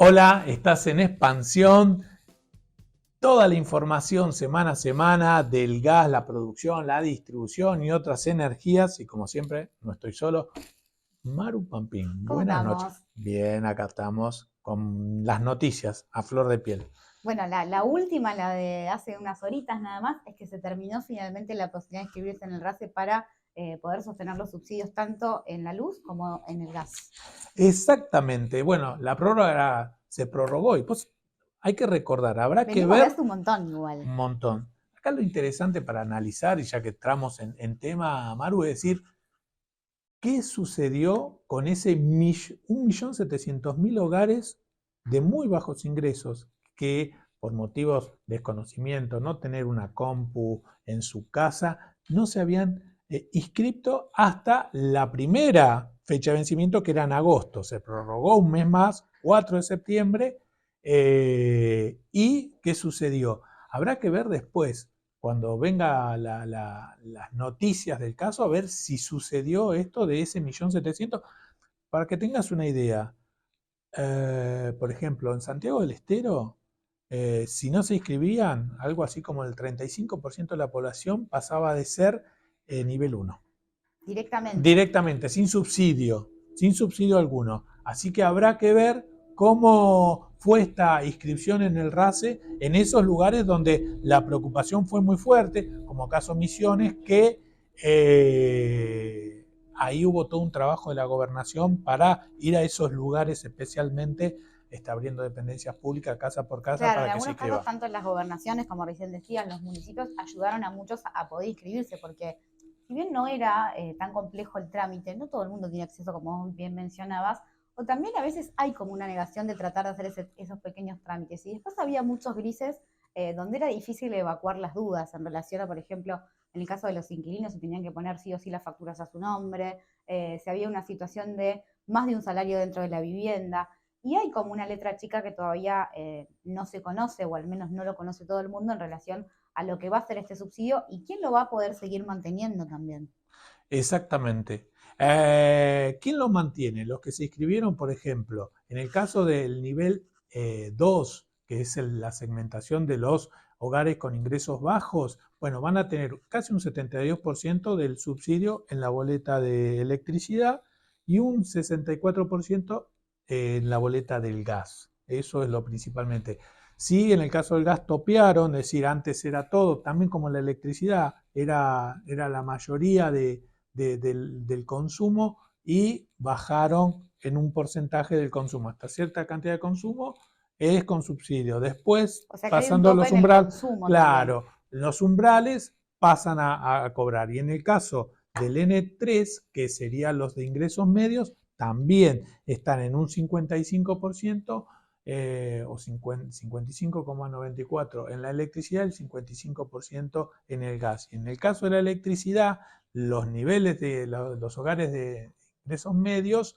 Hola, estás en Expansión. Toda la información semana a semana del gas, la producción, la distribución y otras energías. Y como siempre, no estoy solo. Maru Pampín, ¿Cómo buenas noches. estamos? Bien, acá estamos con las noticias a flor de piel. Bueno, la última, la de hace unas horitas nada más, es que se terminó finalmente la posibilidad de inscribirse en el RACE para poder sostener los subsidios tanto en la luz como en el gas. Exactamente. Bueno, la prórroga se prorrogó y pues hay que recordar, habrá que Venimos de ver hace un montón igual. un montón. Acá lo interesante para analizar, y ya que entramos en tema, Maru, es decir, ¿qué sucedió con ese 1.700.000 hogares de muy bajos ingresos que por motivos de desconocimiento, no tener una compu en su casa, no se habían inscrito hasta la primera fecha de vencimiento, que era en agosto? Se prorrogó un mes más, 4 de septiembre. ¿Y qué sucedió? Habrá que ver después, cuando venga las noticias del caso, a ver si sucedió esto de ese 1.700.000. Para que tengas una idea, por ejemplo, en Santiago del Estero, si no se inscribían, algo así como el 35% de la población pasaba de ser nivel 1. Directamente. Directamente, sin subsidio alguno. Así que habrá que ver cómo fue esta inscripción en el RACE en esos lugares donde la preocupación fue muy fuerte, como caso Misiones, que ahí hubo todo un trabajo de la gobernación para ir a esos lugares, especialmente abriendo dependencias públicas casa por casa Claro, en para que se algunos casos, inscriban. tanto las gobernaciones como recién decían, los municipios ayudaron a muchos a poder inscribirse, porque si bien no era tan complejo el trámite, no todo el mundo tiene acceso, como vos bien mencionabas, o también a veces hay como una negación de tratar de hacer esos pequeños trámites. Y después había muchos grises donde era difícil evacuar las dudas en relación a, por ejemplo, en el caso de los inquilinos, se tenían que poner sí o sí las facturas a su nombre, si había una situación de más de un salario dentro de la vivienda. Y hay como una letra chica que todavía no se conoce, o al menos no lo conoce todo el mundo en relación a lo que va a ser este subsidio y quién lo va a poder seguir manteniendo también. Exactamente. ¿Quién lo mantiene? Los que se inscribieron, por ejemplo, en el caso del nivel 2, que es la segmentación de los hogares con ingresos bajos, bueno, van a tener casi un 72% del subsidio en la boleta de electricidad y un 64% en la boleta del gas. Eso es lo principalmente. Sí, en el caso del gas topearon, es decir, antes era todo, también como la electricidad, era la mayoría del consumo, y bajaron en un porcentaje del consumo. Hasta cierta cantidad de consumo es con subsidio. Después, O sea que hay un pasando tope los en el umbrales, consumo también. claro, los umbrales pasan a cobrar. Y en el caso del N3, que serían los de ingresos medios, también están en un 55%, o 55,94 en la electricidad, el 55% en el gas. Y en el caso de la electricidad, los niveles de los hogares de ingresos medios,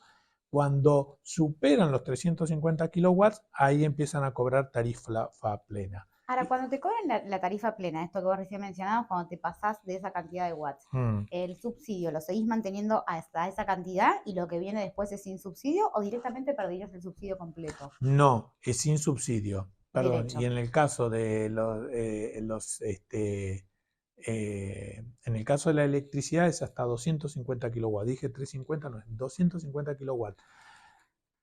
cuando superan los 350 kilowatts, ahí empiezan a cobrar tarifa plena. Ahora, cuando te cobran la tarifa plena, esto que vos recién mencionabas, cuando te pasás de esa cantidad de watts, Mm, ¿el subsidio lo seguís manteniendo hasta esa cantidad y lo que viene después es sin subsidio o directamente perderías el subsidio completo? no, es sin subsidio. Perdón, y Derecho. en el caso de en el caso de la electricidad es hasta 250 kilowatts. Dije 350, no, es 250 kilowatts.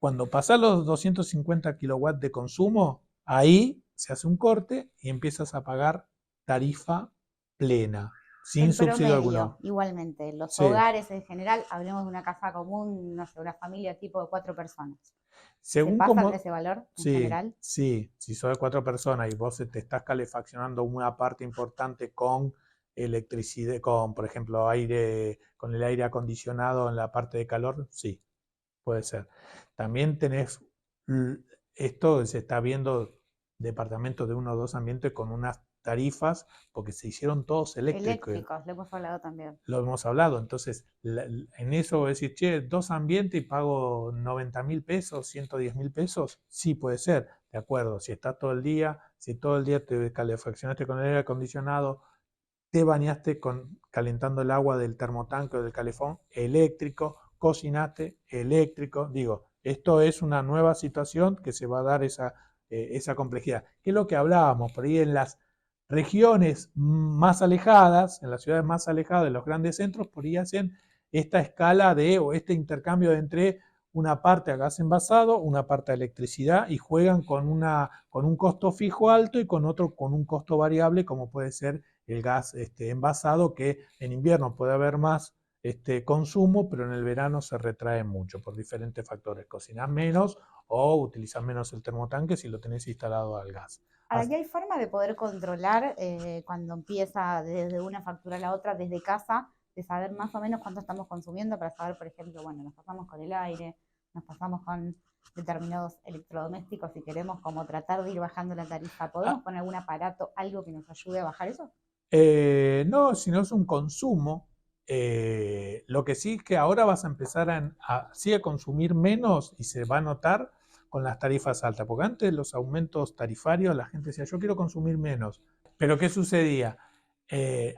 Cuando pasa los 250 kilowatts de consumo, ahí se hace un corte y empiezas a pagar tarifa plena, sin En subsidio promedio, alguno. igualmente, los Sí. hogares en general, hablemos de una casa común, no sé, una familia tipo de 4 personas. ¿Se Según pasan de como, ese valor en sí, general? sí, si sos de 4 personas y vos te estás calefaccionando una parte importante con electricidad, con, por ejemplo, aire, con el aire acondicionado en la parte de calor, sí, puede ser. También tenés, esto se está viendo departamentos de 1 o 2 ambientes con unas tarifas, porque se hicieron todos eléctricos, Eléctricos, lo hemos hablado también. lo hemos hablado. Entonces, en eso voy a decir, che, 2 ambientes y pago 90.000 pesos, 110.000 pesos. Sí, puede ser, de acuerdo. Si estás todo el día, si todo el día te calefaccionaste con el aire acondicionado, te bañaste calentando el agua del termotanque o del calefón, eléctrico, cocinaste, eléctrico. Digo, Esto es una nueva situación que se va a dar esa complejidad. ¿Qué es lo que hablábamos? Por ahí en las regiones más alejadas, en las ciudades más alejadas de los grandes centros, por ahí hacen esta escala o este intercambio de entre una parte a gas envasado, una parte a electricidad y juegan con un costo fijo alto y con otro con un costo variable como puede ser el gas envasado, que en invierno puede haber más consumo, pero en el verano se retrae mucho por diferentes factores. Cocinas menos o utilizas menos el termotanque si lo tenés instalado al gas. Ahora, ¿qué hay forma de poder controlar cuando empieza desde una factura a la otra, desde casa, de saber más o menos cuánto estamos consumiendo para saber, por ejemplo, bueno, nos pasamos con el aire, nos pasamos con determinados electrodomésticos y queremos como tratar de ir bajando la tarifa? ¿Podemos poner algún aparato, algo que nos ayude a bajar eso? No, si no es un consumo. Lo que sí es que ahora vas a empezar sí a consumir menos y se va a notar con las tarifas altas, porque antes los aumentos tarifarios la gente decía yo quiero consumir menos, pero ¿qué sucedía?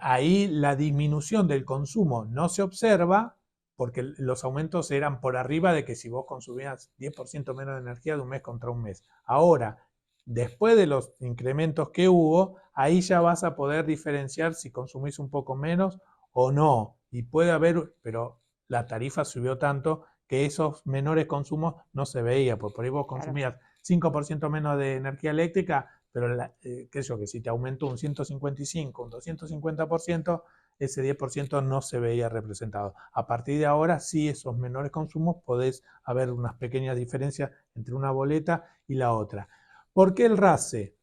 Ahí la disminución del consumo no se observa porque los aumentos eran por arriba de que si vos consumías 10% menos de energía de un mes contra un mes. Ahora, después de los incrementos que hubo, ahí ya vas a poder diferenciar si consumís un poco menos o no. Y puede haber, pero la tarifa subió tanto que esos menores consumos no se veía, porque por ahí vos Claro. consumías 5% menos de energía eléctrica, pero qué sé yo, que si te aumentó un 155, un 250%, ese 10% no se veía representado. A partir de ahora, sí, esos menores consumos podés haber unas pequeñas diferencias entre una boleta y la otra. ¿Por qué el RACE?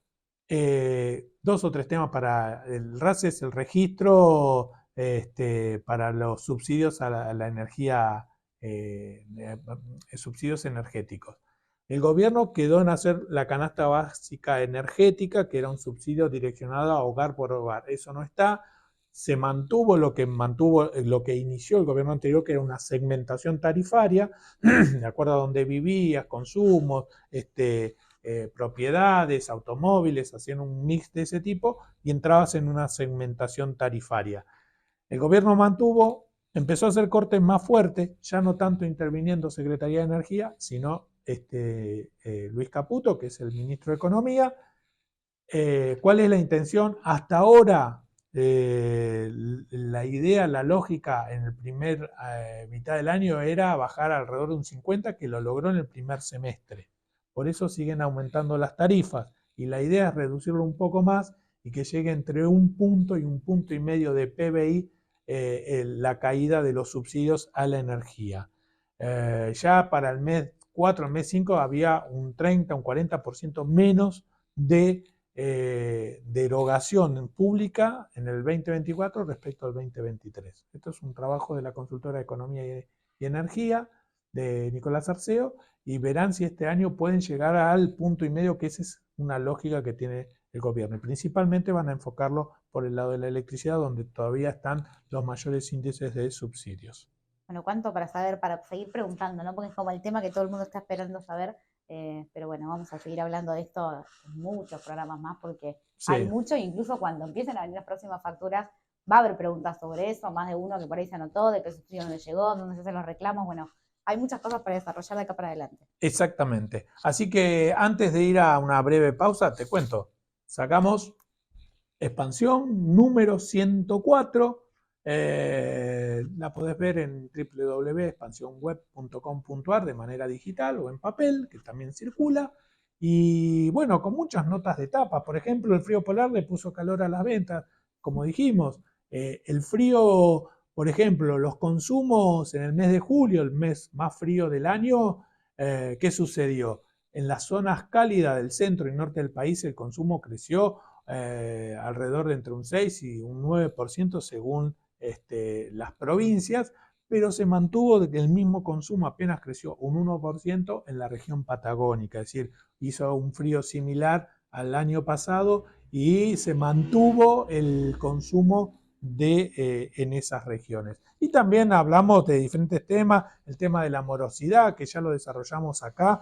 Dos o tres temas para el RACE: es el registro para los subsidios a la energía, subsidios energéticos. El gobierno quedó en hacer la canasta básica energética, que era un subsidio direccionado a hogar por hogar. Eso no está. Se mantuvo lo que inició el gobierno anterior, que era una segmentación tarifaria, de acuerdo a dónde vivías, consumos, propiedades, automóviles, hacían un mix de ese tipo y entrabas en una segmentación tarifaria. El gobierno empezó a hacer cortes más fuertes, ya no tanto interviniendo Secretaría de Energía, sino Luis Caputo, que es el ministro de Economía. ¿Cuál es la intención? Hasta ahora, la idea, la lógica en el primer mitad del año era bajar alrededor de un 50, que lo logró en el primer semestre. Por eso siguen aumentando las tarifas y la idea es reducirlo un poco más y que llegue entre 1 punto y 1,5 puntos de PBI la caída de los subsidios a la energía. Ya para el mes 4, el mes 5 había un 30, un 40% menos de derogación pública en el 2024 respecto al 2023. Esto es un trabajo de la consultora de Economía y Energía de Nicolás Arceo, y verán si este año pueden llegar al 1,5 puntos, que esa es una lógica que tiene el gobierno. Y principalmente van a enfocarlo por el lado de la electricidad, donde todavía están los mayores índices de subsidios. Bueno, cuánto para saber, para seguir preguntando, ¿no? Porque es como el tema que todo el mundo está esperando saber. Pero bueno, vamos a seguir hablando de esto en muchos programas más porque Sí. hay mucho, incluso cuando empiecen a venir las próximas facturas, va a haber preguntas sobre eso, más de uno que por ahí se anotó, de qué subsidio no le llegó, dónde se hacen los reclamos. Bueno, hay muchas cosas para desarrollar de acá para adelante. Exactamente. Así que antes de ir a una breve pausa, te cuento, sacamos expansión número 104. La podés ver en www.expansionweb.com.ar de manera digital o en papel, que también circula. Y bueno, con muchas notas de tapa. Por ejemplo, el frío polar le puso calor a las ventas, como dijimos. El frío, por ejemplo, los consumos en el mes de julio, el mes más frío del año, ¿qué sucedió? En las zonas cálidas del centro y norte del país el consumo creció alrededor de entre un 6 y un 9% según las provincias, pero se mantuvo el mismo consumo, apenas creció un 1% en la región patagónica, es decir, hizo un frío similar al año pasado y se mantuvo el consumo en esas regiones. Y también hablamos de diferentes temas, el tema de la morosidad, que ya lo desarrollamos acá,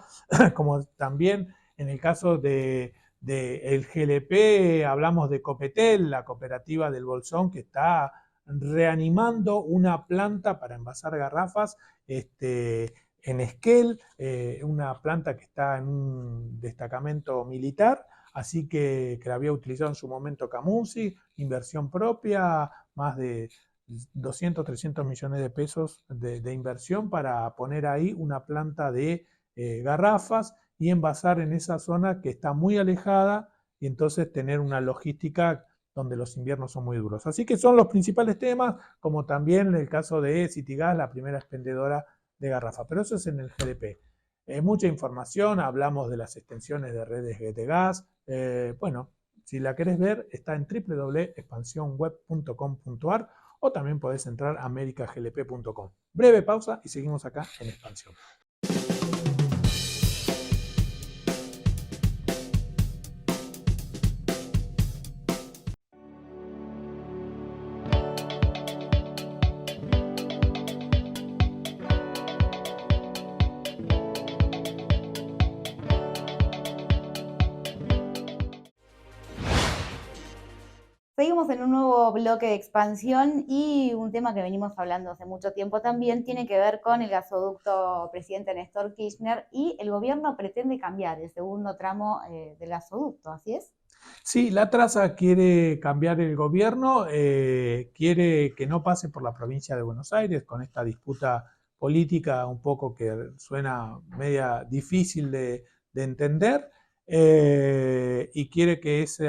como también en el caso del GLP, hablamos de Copetel, la cooperativa del Bolsón, que está reanimando una planta para envasar garrafas en Esquel, una planta que está en un destacamento militar, así que la había utilizado en su momento Camusi, inversión propia, más de 200, 300 millones de pesos de inversión para poner ahí una planta de garrafas y envasar en esa zona que está muy alejada y entonces tener una logística donde los inviernos son muy duros. Así que son los principales temas, como también en el caso de Citigas, la primera expendedora de garrafa. Pero eso es en el GDP. Mucha información, hablamos de las extensiones de redes de gas. Bueno, si la querés ver, está en www.expansionweb.com.ar o también podés entrar a americaglp.com. Breve pausa y seguimos acá en Expansión. Seguimos en un nuevo bloque de expansión y un tema que venimos hablando hace mucho tiempo también tiene que ver con el gasoducto presidente Néstor Kirchner y el gobierno pretende cambiar el segundo tramo del gasoducto, ¿así es? Sí, la traza quiere cambiar el gobierno, quiere que no pase por la provincia de Buenos Aires con esta disputa política un poco que suena media difícil de entender, y quiere que ese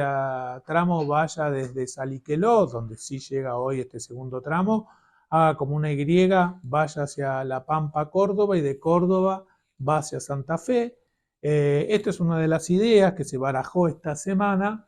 tramo vaya desde Saliqueló, donde sí llega hoy este segundo tramo, haga como una Y, vaya hacia La Pampa, Córdoba, y de Córdoba va hacia Santa Fe. Esta es una de las ideas que se barajó esta semana.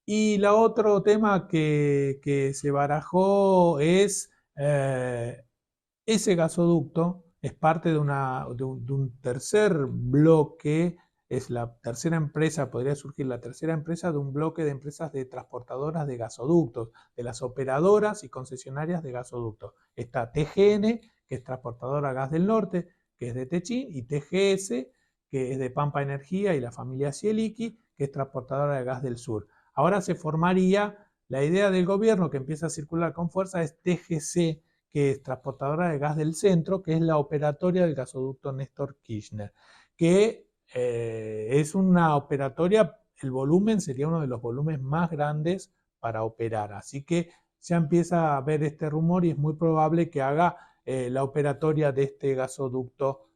Y la otro tema que se barajó es ese gasoducto es parte de un tercer bloque, es la tercera empresa, podría surgir la tercera empresa de un bloque de empresas de transportadoras de gasoductos, de las operadoras y concesionarias de gasoductos. Está TGN, que es transportadora Gas del Norte, que es de Techín, y TGS, que es de Pampa Energía y la familia Cieliqui, que es transportadora de Gas del Sur. Ahora se formaría, la idea del gobierno que empieza a circular con fuerza es TGC, que es transportadora de gas del centro, que es la operatoria del gasoducto Néstor Kirchner, que es una operatoria, el volumen sería uno de los volúmenes más grandes para operar. Así que ya empieza a ver este rumor y es muy probable que haga la operatoria de este gasoducto.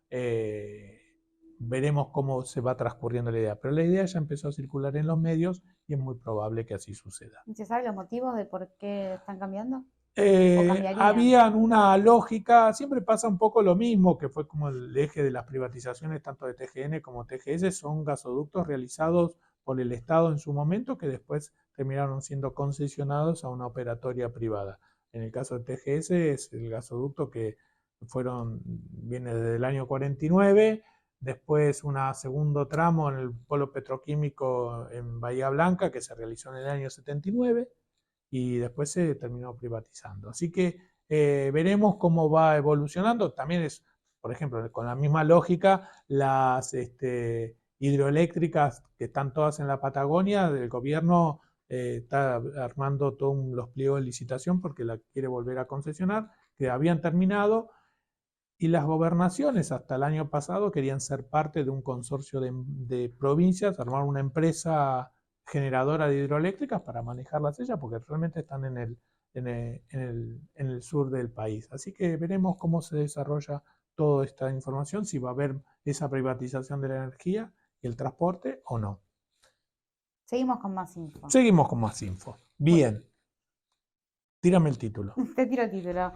Veremos cómo se va transcurriendo la idea, pero la idea ya empezó a circular en los medios y es muy probable que así suceda. ¿Se sabe los motivos de por qué están cambiando? ¿O cambiarían? Habían una lógica, siempre pasa un poco lo mismo, que fue como el eje de las privatizaciones tanto de TGN como TGS, son gasoductos realizados por el Estado en su momento que después terminaron siendo concesionados a una operatoria privada. En el caso de TGS es el gasoducto que viene desde el año 49, después un segundo tramo en el polo petroquímico en Bahía Blanca que se realizó en el año 79 y después se terminó privatizando. Así que veremos cómo va evolucionando. También es, por ejemplo, con la misma lógica, las hidroeléctricas que están todas en la Patagonia, el gobierno está armando todos los pliegos de licitación porque la quiere volver a concesionar, que habían terminado, y las gobernaciones hasta el año pasado querían ser parte de un consorcio de provincias, armar una empresa generadora de hidroeléctricas para manejarlas ellas, porque realmente están en el sur del país. Así que veremos cómo se desarrolla toda esta información, si va a haber esa privatización de la energía y el transporte o no. Seguimos con más info. Seguimos con más info. Bien. Tírame el título. Te tiro el título.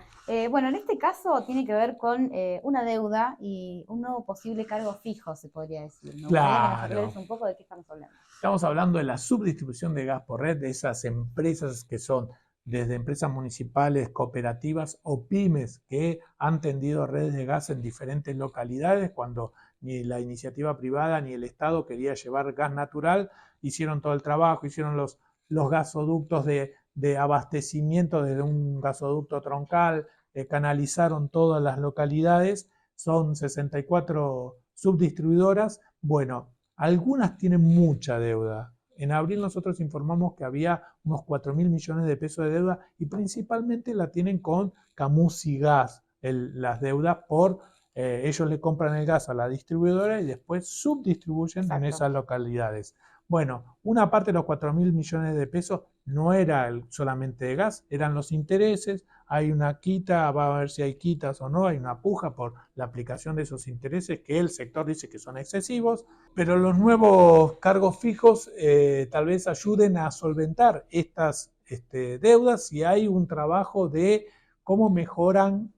Bueno, en este caso tiene que ver con una deuda y un nuevo posible cargo fijo, se podría decir. Me gustaría que nos aclares un poco de qué estamos hablando. Estamos hablando de la subdistribución de gas por red, de esas empresas que son desde empresas municipales, cooperativas o pymes que han tendido redes de gas en diferentes localidades cuando ni la iniciativa privada ni el Estado quería llevar gas natural, hicieron todo el trabajo, hicieron los gasoductos de abastecimiento desde un gasoducto troncal, canalizaron todas las localidades, son 64 subdistribuidoras. Bueno, algunas tienen mucha deuda. En abril nosotros informamos que había unos 4.000 millones de pesos de deuda y principalmente la tienen con Camusi Gas, las deudas por ellos le compran el gas a la distribuidora y después subdistribuyen en Exacto. esas localidades. Bueno, una parte de los 4.000 millones de pesos no era solamente de gas, eran los intereses. Hay una quita, va a ver si hay quitas o no, hay una puja por la aplicación de esos intereses que el sector dice que son excesivos, pero los nuevos cargos fijos tal vez ayuden a solventar estas deudas si hay un trabajo de cómo mejoran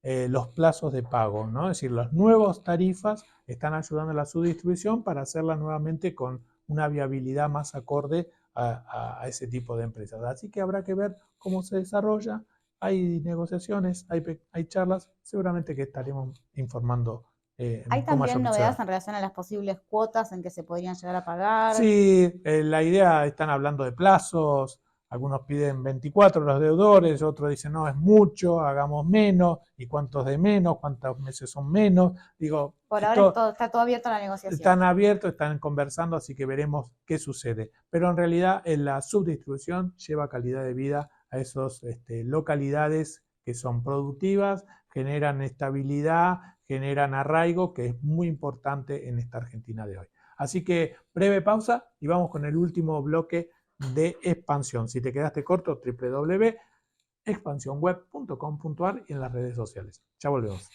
los plazos de pago, ¿no? Es decir, las nuevas tarifas están ayudando a la subdistribución para hacerla nuevamente con una viabilidad más acorde a ese tipo de empresas. Así que habrá que ver cómo se desarrolla. Hay negociaciones, hay charlas, seguramente que estaremos informando Hay con también mayor novedades precisidad. en relación a las posibles cuotas en que se podrían llegar a pagar. Sí, la idea, están hablando de plazos, algunos piden 24 los deudores, otros dicen no, es mucho, hagamos menos, y cuántos de menos, cuántos meses son menos. Digo, Por ahora esto está todo abierto a la negociación. están abiertos, están conversando, así que veremos qué sucede. Pero en realidad en la subdistribución lleva calidad de vida a esas localidades que son productivas, generan estabilidad, generan arraigo, que es muy importante en esta Argentina de hoy. Así que breve pausa y vamos con el último bloque de expansión. Si te quedaste corto, www.expansionweb.com.ar y en las redes sociales. Ya volvemos.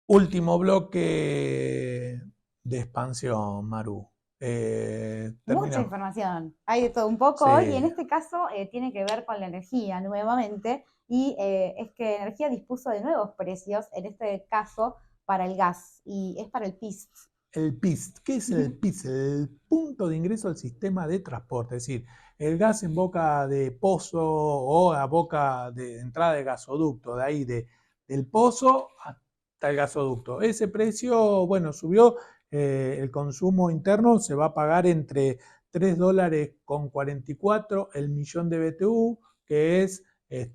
Último bloque de expansión, Maru. Mucha información, hay de todo un poco Sí. hoy, y en este caso tiene que ver con la energía nuevamente, y es que energía dispuso de nuevos precios, en este caso para el gas, y es para el PIST. El PIST. ¿Qué es el PIST? El punto de ingreso al sistema de transporte, es decir, el gas en boca de pozo o a boca de entrada de gasoducto, de ahí del pozo hasta el gasoducto. Ese precio, bueno, subió, el consumo interno se va a pagar entre $3,44 el millón de BTU, que es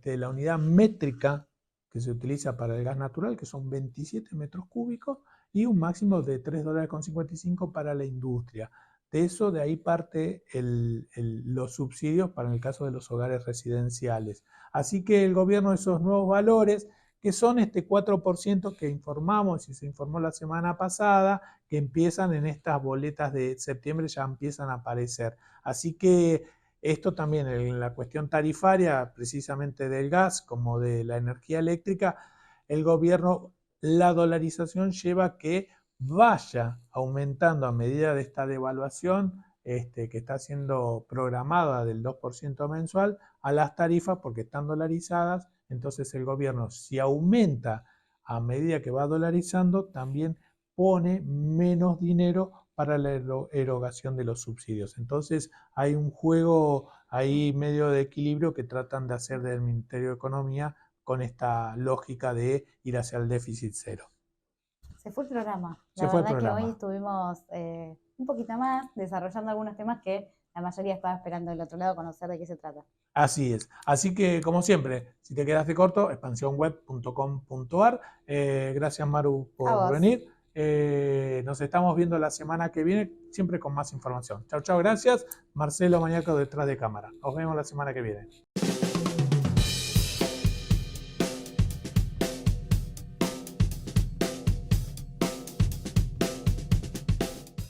la unidad métrica que se utiliza para el gas natural, que son 27 metros cúbicos, y un máximo de $3,55 para la industria. De ahí parte los subsidios para el caso de los hogares residenciales. Así que el gobierno, esos nuevos valores, que son este 4% que informamos y se informó la semana pasada, que empiezan en estas boletas de septiembre, ya empiezan a aparecer. Así que esto también en la cuestión tarifaria, precisamente del gas como de la energía eléctrica, el gobierno, la dolarización lleva a que vaya aumentando a medida de esta devaluación que está siendo programada del 2% mensual a las tarifas porque están dolarizadas. Entonces el gobierno, si aumenta a medida que va dolarizando, también pone menos dinero para la erogación de los subsidios. Entonces hay un juego ahí medio de equilibrio que tratan de hacer del Ministerio de Economía con esta lógica de ir hacia el déficit cero. Se fue el programa. Se La fue el verdad que hoy programa. estuvimos un poquito más desarrollando algunos temas que la mayoría estaba esperando del otro lado conocer de qué se trata. Así es. Así que, como siempre, si te quedaste corto, expansionweb.com.ar. Gracias, Maru, A por vos. venir. Nos estamos viendo la semana que viene, siempre con más información. Chau, chau, gracias. Marcelo Mañaco detrás de cámara. Nos vemos la semana que viene.